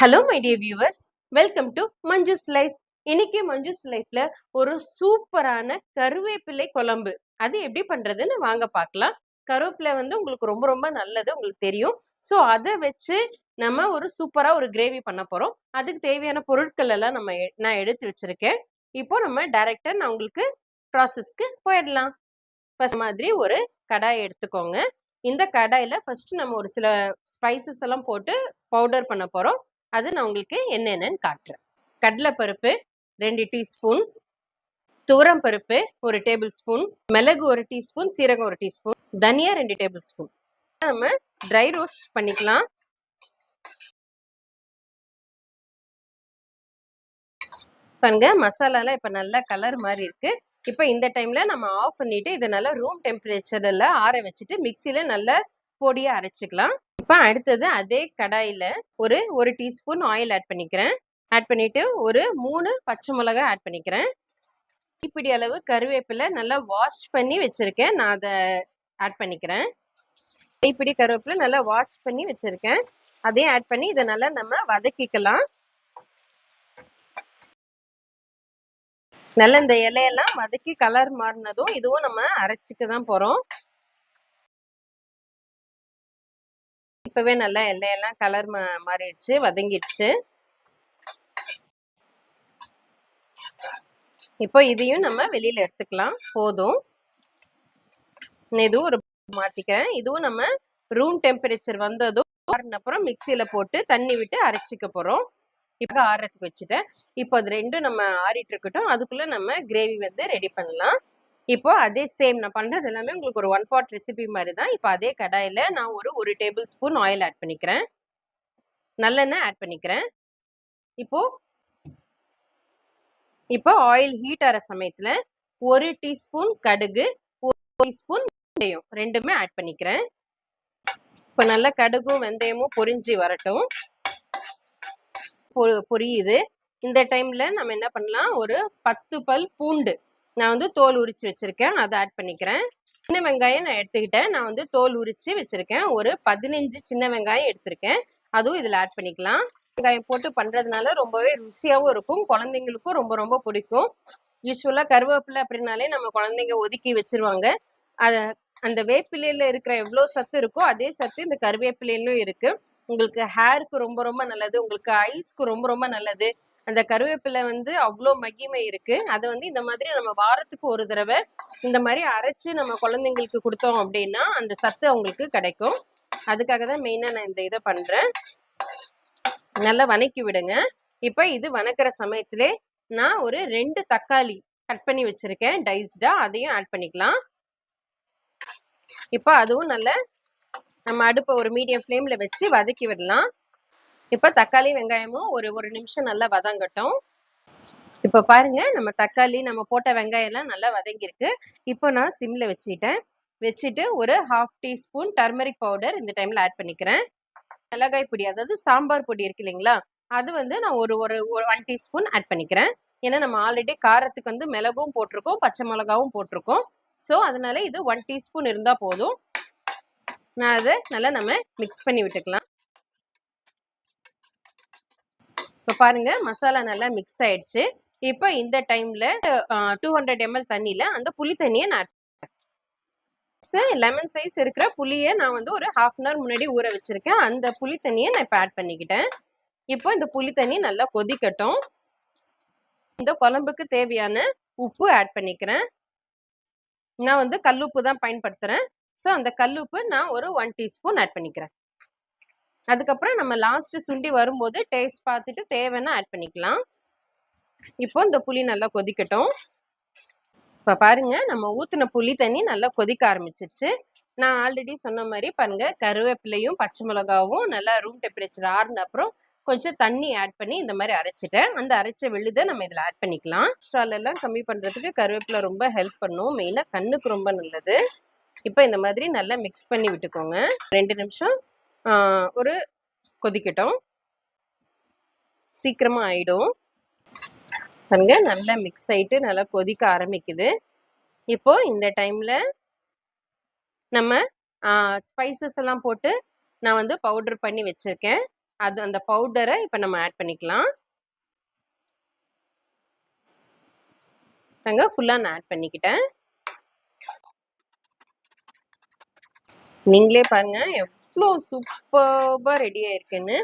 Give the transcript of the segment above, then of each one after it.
Hello my dear viewers, welcome to Manju's life. இன்னைக்கு மஞ்சுஸ் லைஃப்ல ஒரு சூப்பரான கருவேப்பிலை குழம்பு அது எப்படி பண்றதுன்னு வாங்க பார்க்கலாம். கருவேப்பிலை வந்து உங்களுக்கு ரொம்ப ரொம்ப நல்லது, உங்களுக்கு தெரியும். ஸோ அதை வச்சு நம்ம ஒரு சூப்பரா ஒரு கிரேவி பண்ண போறோம். அதுக்கு தேவையான பொருட்கள் எல்லாம் நான் எடுத்து வச்சிருக்கேன். இப்போ நம்ம டைரக்டா நான் உங்களுக்கு ப்ராசஸ்க்கு போயிடலாம். ஃபர்ஸ்ட் மாதிரி ஒரு கடாய் எடுத்துக்கோங்க. இந்த கடாயில ஃபர்ஸ்ட் நம்ம ஒரு சில ஸ்பைசஸ் எல்லாம் போட்டு பவுடர் பண்ண போறோம். அது நான் உங்களுக்கு என்னென்னு காட்டுறேன். கடலைப்பருப்பு 2 டீஸ்பூன், துவரம் பருப்பு 1 டேபிள் ஸ்பூன், மிளகு 1 டீஸ்பூன், சீரகம் 1 டீஸ்பூன், தனியா 2 டேபிள் ஸ்பூன். நம்ம ட்ரை ரோஸ்ட் பண்ணிக்கலாம். பாருங்க, மசாலாலாம் இப்ப நல்ல கலர் மாதிரி இருக்கு. இப்ப இந்த டைம்ல நம்ம ஆஃப் பண்ணிட்டு இதை நல்லா ரூம் டெம்பரேச்சர்ல ஆற வச்சுட்டு மிக்சியில நல்லா பொடியா அரைச்சிக்கலாம். இப்ப அடுத்தது அதே கடாயில ஒரு டீஸ்பூன் ஆயில் ஆட் பண்ணிக்கிறேன். ஆட் பண்ணிட்டு ஒரு 3 பச்சை மிளகாய் ஆட் பண்ணிக்கிறேன். இப்படி அளவு கருவேப்பிலை நல்லா வாஷ் பண்ணி வச்சிருக்கேன், நான் அதை ஆட் பண்ணிக்கிறேன். இப்படி கருவேப்பிலை நல்லா வாஷ் பண்ணி வச்சிருக்கேன், அதையும் ஆட் பண்ணி இதை நல்லா நம்ம வதக்கிக்கலாம். நல்ல இந்த இலையெல்லாம் வதக்கி கலர் மாறினதும் இதுவும் நம்ம அரைச்சிக்க தான் போறோம். இப்பவே நல்லா இலையெல்லாம் கலர் மாறிடுச்சு, வதங்கிடுச்சு. இப்போ இதையும் நம்ம வெளியில எடுத்துக்கலாம். போதும், இதுவும் ஒரு மாத்திக்கிறேன். இதுவும் நம்ம ரூம் டெம்பரேச்சர் வந்ததும் அப்புறம் மிக்சியில போட்டு தண்ணி விட்டு அரைச்சிக்க போறோம். இப்போ ஆறதுக்கு வச்சுட்டேன். இப்போ அது ரெண்டும் நம்ம ஆறிட்டு இருக்கட்டும். அதுக்குள்ள நம்ம கிரேவி வந்து ரெடி பண்ணலாம். இப்போ அதே சேம் நான் பண்றது எல்லாமே உங்களுக்கு ஒரு 1 பாட் ரெசிபி மாதிரி தான். இப்போ அதே கடாயில நான் ஒரு டேபிள் ஸ்பூன் ஆயில் ஆட் பண்ணிக்கிறேன், நல்லெண்ணெய் ஆட் பண்ணிக்கிறேன். இப்போ ஆயில் ஹீட் ஆகிற சமயத்துல 1 டீஸ்பூன் கடுகு, 1 டீஸ்பூன் வெந்தயம் ரெண்டுமே ஆட் பண்ணிக்கிறேன். இப்போ நல்லா கடுகும் வெந்தயமும் பொரிஞ்சு வரட்டும். பொரியுது. இந்த டைம்ல நம்ம என்ன பண்ணலாம், ஒரு 10 பல் பூண்டு நான் வந்து தோல் உரிச்சு வச்சிருக்கேன், அதை ஆட் பண்ணிக்கிறேன். சின்ன வெங்காயம் நான் எடுத்துக்கிட்டேன், நான் வந்து தோல் உரிச்சு வச்சிருக்கேன். ஒரு 15 சின்ன வெங்காயம் எடுத்திருக்கேன், அதுவும் இதுல ஆட் பண்ணிக்கலாம். வெங்காயம் போட்டு பண்றதுனால ரொம்பவே ருசியாவும் இருக்கும், குழந்தைங்களுக்கும் ரொம்ப ரொம்ப பிடிக்கும். யூஸ்வலா கருவேப்பிலை அப்படின்னாலே நம்ம குழந்தைங்க ஒதுக்கி வச்சிருவாங்க. அந்த வேப்பிலையில இருக்கிற எவ்வளவு சத்து இருக்கோ அதே சத்து இந்த கருவேப்பிலையிலும் இருக்கு. உங்களுக்கு ஹேருக்கு ரொம்ப ரொம்ப நல்லது, உங்களுக்கு ஐஸ்க்கு ரொம்ப ரொம்ப நல்லது. அந்த கருவேப்பிலை வந்து அவ்வளோ மகிமை இருக்கு. அதை வந்து இந்த மாதிரி நம்ம வாரத்துக்கு ஒரு தடவை இந்த மாதிரி அரைச்சு நம்ம குழந்தைங்களுக்கு கொடுத்தோம் அப்படின்னா அந்த சத்து அவங்களுக்கு கிடைக்கும். அதுக்காக தான் மெயினா நான் இந்த இதை பண்றேன். நல்லா வதக்கி விடுங்க. இப்ப இது வதக்கிற சமயத்திலே நான் ஒரு 2 தக்காளி கட் பண்ணி வச்சிருக்கேன் டைஸ்டா, அதையும் ஆட் பண்ணிக்கலாம். இப்ப அதுவும் நல்ல நம்ம அடுப்பை ஒரு மீடியம் ஃப்ளேம்ல வச்சு வதக்கி விடலாம். இப்ப தக்காளி வெங்காயமும் ஒரு நிமிஷம் நல்லா வதங்கட்டும். இப்ப பாருங்க, நம்ம தக்காளி நம்ம போட்ட வெங்காயம் எல்லாம் நல்லா வதங்கிருக்கு. இப்போ நான் சிம்ல வச்சுட்டு ஒரு 1/2 டீஸ்பூன் டர்மரிக் பவுடர் இந்த டைம்ல ஆட் பண்ணிக்கிறேன். மிளகாய் பொடி, அதாவது சாம்பார் பொடி இருக்கு இல்லைங்களா, அது வந்து நான் ஒரு 1 டீஸ்பூன் ஆட் பண்ணிக்கிறேன். ஏன்னா நம்ம ஆல்ரெடி காரத்துக்கு வந்து மிளகும் போட்டிருக்கோம், பச்சை மிளகாவும் போட்டிருக்கோம். ஸோ அதனால இது 1 டீஸ்பூன் இருந்தா போதும். நான் அதை நல்லா நம்ம மிக்ஸ் பண்ணி விட்டுக்கலாம். இப்போ பாருங்க, மசாலா நல்லா மிக்ஸ் ஆயிடுச்சு. இப்போ இந்த டைம்ல 200 ml தண்ணியில அந்த புளி தண்ணியை நான் லெமன் சைஸ் இருக்கிற புளியை நான் வந்து ஒரு 1/2 அன் ஹவர் முன்னாடி ஊற வச்சிருக்கேன். அந்த புளி தண்ணியை நான் இப்போ ஆட் பண்ணிக்கிட்டேன். இப்போ இந்த புளி தண்ணி நல்லா கொதிக்கட்டும். இந்த குழம்புக்கு தேவையான உப்பு ஆட் பண்ணிக்கிறேன். நான் வந்து கல்லுப்பு தான் பயன்படுத்துறேன். ஸோ அந்த கல்லுப்பு நான் ஒரு 1 டீஸ்பூன் ஆட் பண்ணிக்கிறேன். அதுக்கப்புறம் நம்ம லாஸ்ட் சுண்டி வரும்போது டேஸ்ட் பார்த்துட்டு தேவைன்னா ஆட் பண்ணிக்கலாம். இப்போ இந்த புளி நல்லா கொதிக்கட்டும். இப்போ பாருங்க, நம்ம ஊற்றின புளி தண்ணி நல்லா கொதிக்க ஆரம்பிச்சிருச்சு. நான் ஆல்ரெடி சொன்ன மாதிரி பாருங்க, கருவேப்பிலையும் பச்சை மிளகாவும் நல்லா ரூம் டெம்பரேச்சர் ஆறுன அப்புறம் கொஞ்சம் தண்ணி ஆட் பண்ணி இந்த மாதிரி அரைச்சிட்டேன். அந்த அரைச்ச விழுதை நம்ம இதில் ஆட் பண்ணிக்கலாம். கொலஸ்ட்ரால் எல்லாம் கம்மி பண்ணுறதுக்கு கருவேப்பிலை ரொம்ப ஹெல்ப் பண்ணும், மெயினாக கண்ணுக்கு ரொம்ப நல்லது. இப்போ இந்த மாதிரி நல்லா மிக்ஸ் பண்ணி விட்டுக்கோங்க. 2 நிமிஷம் ஒரு கொதிக்கட்டும், சீக்கிரமா ஆயிடும். பாருங்க, நல்லா மிக்ஸ் ஆயிட்டு நல்லா கொதிக்க ஆரம்பிக்குது. இப்போ இந்த டைம்ல நம்ம ஸ்பைசஸ் எல்லாம் போட்டு நான் வந்து பவுடர் பண்ணி வச்சிருக்கேன், அது அந்த பவுடரை இப்போ நம்ம ஆட் பண்ணிக்கலாம். ஃபுல்லாக நான் ஆட் பண்ணிக்கிட்டேன். நீங்களே பாருங்க எவ்வளோ சூப்பராக ரெடி ஆயிருக்குன்னு.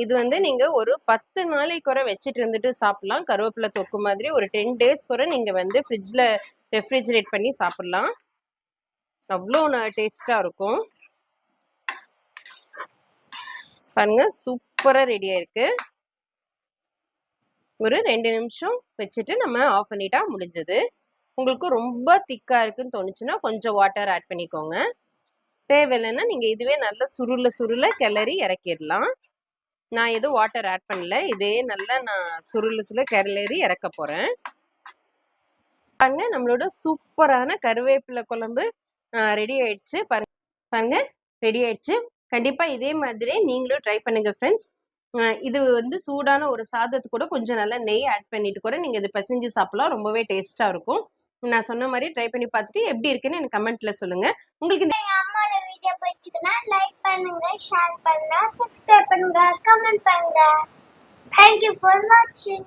இது வந்து நீங்க ஒரு 10 நாளைக்கு வரை வச்சுட்டு இருந்துட்டு சாப்பிடலாம். கருவேப்பிலை தொக்கு மாதிரி ஒரு 10 டேஸ் வரை நீங்க வந்து ஃப்ரிட்ஜ்ல ரெஃப்ரிஜரேட் பண்ணி சாப்பிடலாம். அவ்வளோ டேஸ்டா இருக்கும். பாருங்க சூப்பரா ரெடி ஆயிருக்கு. ஒரு 2 நிமிஷம் வச்சுட்டு நம்ம ஆஃப் பண்ணிட்டா முடிஞ்சது. உங்களுக்கு ரொம்ப திக்கா இருக்குன்னு தோணுச்சுன்னா கொஞ்சம் வாட்டர் ஆட் பண்ணிக்கோங்க. தேவையில்லைன்னா நீங்க இதுவே நல்லா சுருள கிளறி இறக்கிடலாம். நான் எதுவும் வாட்டர் ஆட் பண்ணல. இதே நல்லா நான் சுருள கிளறி இறக்க போறேன். பாருங்க நம்மளோட சூப்பரான கருவேப்பிலை குழம்பு ரெடி ஆயிடுச்சு. பாருங்க ரெடி ஆயிடுச்சு. கண்டிப்பா இதே மாதிரி நீங்களும் ட்ரை பண்ணுங்க ஃப்ரெண்ட்ஸ். இது வந்து சூடான ஒரு சாதத்து கூட கொஞ்சம் நல்லா நெய் ஆட் பண்ணிட்டு கூட நீங்க இது பிசைஞ்சு சாப்பிடலாம். ரொம்பவே டேஸ்டா இருக்கும். நான் சொன்ன மாதிரி ட்ரை பண்ணி பார்த்துட்டு எப்படி இருக்குன்னு எனக்கு கமெண்ட்ல சொல்லுங்க. உங்களுக்கு இந்த அம்மாவோட வீடியோ பிடிச்சிருந்தா லைக் பண்ணுங்க, ஷேர் பண்ணுங்க, சப்ஸ்கிரைப் பண்ணுங்க, கமெண்ட் பண்ணுங்க. Thank you for watching.